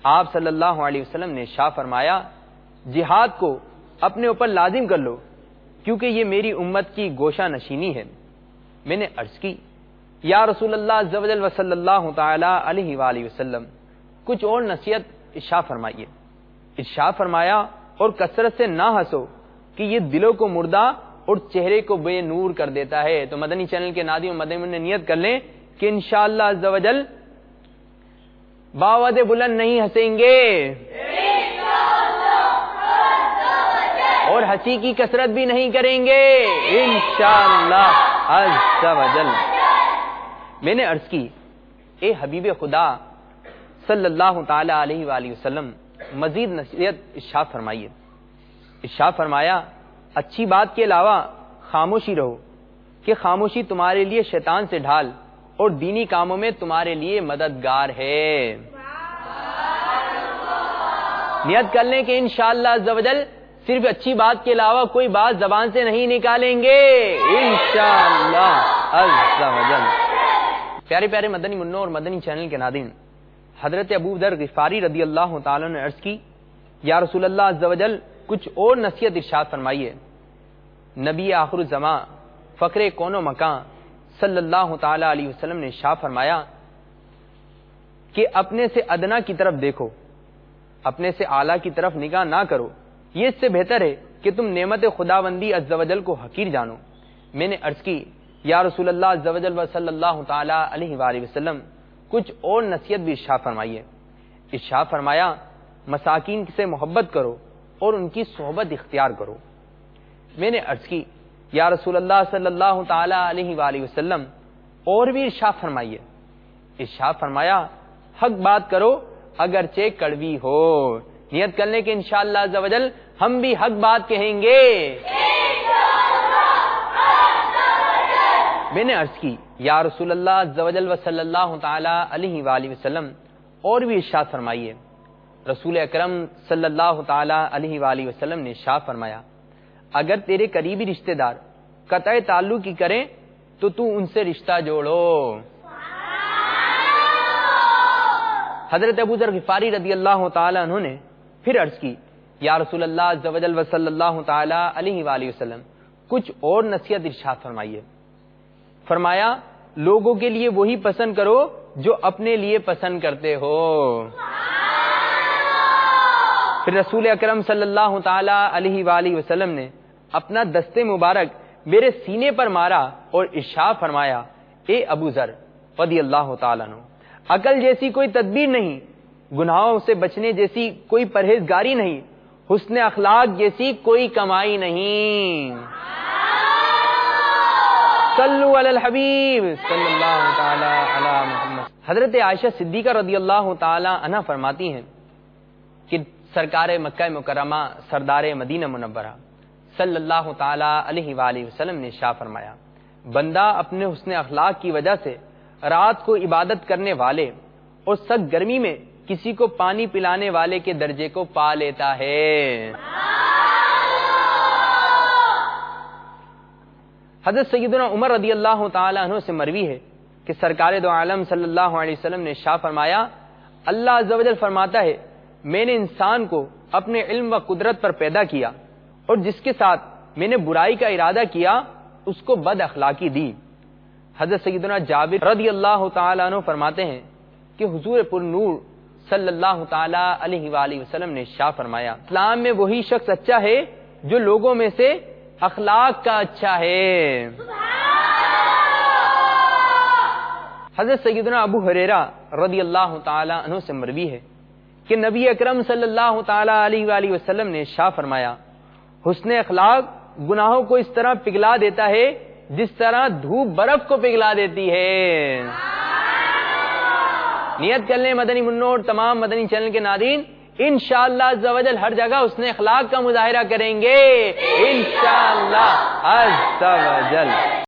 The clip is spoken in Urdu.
آپ صلی اللہ علیہ وسلم نے ارشاد فرمایا جہاد کو اپنے اوپر لازم کر لو کیونکہ یہ میری امت کی گوشہ نشینی ہے۔ میں نے عرض کی یا رسول اللہ عز و جل و صلی اللہ تعالی علیہ وآلہ وسلم کچھ اور نصیحت ارشاد فرمائیے۔ ارشاد فرمایا اور کثرت سے نہ ہنسو کہ یہ دلوں کو مردہ اور چہرے کو بے نور کر دیتا ہے۔ تو مدنی چینل کے ناظرین مدنی نے نیت کر لیں کہ انشاءاللہ عز و جل باوعدِ بلند نہیں ہنسیں گے اور ہنسی کی کثرت بھی نہیں کریں گے انشاءاللہ عز و جل۔ میں نے عرض کی اے حبیب خدا صلی اللہ تعالی علیہ وآلہ وسلم مزید نصیحت ارشاد فرمائیے۔ ارشاد فرمایا اچھی بات کے علاوہ خاموشی رہو کہ خاموشی تمہارے لیے شیطان سے ڈھال اور دینی کاموں میں تمہارے لیے مددگار ہے۔ نیت کر لیں کہ انشاءاللہ عز و جل صرف اچھی بات کے علاوہ کوئی بات زبان سے نہیں نکالیں گے انشاءاللہ عز و جل۔ پیارے پیارے مدنی منوں اور مدنی چینل کے ناظرین، حضرت ابو ذر غفاری رضی اللہ تعالیٰ نے عرض کی یا رسول اللہ عز و جل کچھ اور نصیحت ارشاد فرمائیے۔ نبی آخر الزمان فقر کون و مکان صلی اللہ تعالی علیہ وسلم نے ارشاد فرمایا کہ اپنے سے ادنا کی طرف دیکھو، اپنے سے اعلیٰ کی طرف نگاہ نہ کرو، یہ اس سے بہتر ہے کہ تم نعمت خداوندی عز و جل کو حقیر جانو۔ میں نے عرض کی یا رسول اللہ عز و جل و صلی اللہ تعالی علیہ وآلہ وسلم کچھ اور نصیحت بھی ارشاد فرمائیے۔ ارشاد فرمایا مساکین سے محبت کرو اور ان کی صحبت اختیار کرو۔ میں نے عرض کی یا رسول اللہ صلی اللہ تعالی علیہ وآلہ وسلم اور بھی ارشاد فرمائیے۔ ارشاد فرمایا حق بات کرو اگرچہ کڑوی ہو۔ نیت کرنے کے انشاءاللہ عز و جل ہم بھی حق بات کہیں گے۔ میں نے عرض کی یا رسول اللہ عز و جل و صلی اللہ تعالی علیہ وآلہ وسلم اور بھی ارشاد فرمائیے۔ رسول اکرم صلی اللہ تعالی علیہ وآلہ وسلم نے ارشاد فرمایا اگر تیرے قریبی رشتہ دار قطع تعلق کی کریں تو ان سے رشتہ جوڑو۔ حضرت ابو ذر غفاری رضی اللہ تعالی عنہ نے پھر عرض کی یا رسول اللہ عز و جل و صلی اللہ تعالی علیہ وآلہ وسلم کچھ اور نصیحت ارشاد فرمائیے۔ فرمایا لوگوں کے لیے وہی پسند کرو جو اپنے لیے پسند کرتے ہو۔ پھر رسول اکرم صلی اللہ تعالی علیہ وآلہ وسلم نے اپنا دست مبارک میرے سینے پر مارا اور ارشاد فرمایا اے ابو ذر رضی اللہ تعالیٰ عنہ عقل جیسی کوئی تدبیر نہیں، گناہوں سے بچنے جیسی کوئی پرہیزگاری نہیں، حسن اخلاق جیسی کوئی کمائی نہیں۔ صلو علی الحبیب صلی اللہ تعالی علی محمد۔ حضرت عائشہ صدیقہ رضی اللہ تعالی عنہ فرماتی ہیں کہ سرکار مکہ مکرمہ سردار مدینہ منورہ صلی اللہ تعالی علیہ وآلہ وسلم نے ارشاد فرمایا بندہ اپنے حسن اخلاق کی وجہ سے رات کو عبادت کرنے والے اور سخت گرمی میں کسی کو پانی پلانے والے کے درجے کو پا لیتا ہے۔ حضرت سیدنا عمر رضی اللہ تعالی عنہ سے مروی ہے کہ سرکار دو عالم صلی اللہ علیہ وسلم نے ارشاد فرمایا اللہ عز و جل فرماتا ہے میں نے انسان کو اپنے علم و قدرت پر پیدا کیا اور جس کے ساتھ میں نے برائی کا ارادہ کیا اس کو بد اخلاقی دی۔ حضرت سیدنا جابر رضی اللہ تعالی عنہ فرماتے ہیں کہ حضور پر نور صلی اللہ تعالی علیہ وآلہ وسلم نے ارشاد فرمایا اسلام میں وہی شخص اچھا ہے جو لوگوں میں سے اخلاق کا اچھا ہے۔ حضرت سیدنا ابو ہریرہ رضی اللہ تعالی عنہ سے مروی ہے کہ نبی اکرم صلی اللہ تعالی علیہ وآلہ وسلم نے ارشاد فرمایا حسن اخلاق گناہوں کو اس طرح پگھلا دیتا ہے جس طرح دھوپ برف کو پگھلا دیتی ہے۔ نیت کر لیں مدنی منوں اور تمام مدنی چینل کے ناظرین انشاءاللہ عز و جل ہر جگہ حسن اخلاق کا مظاہرہ کریں گے انشاءاللہ عز و جل۔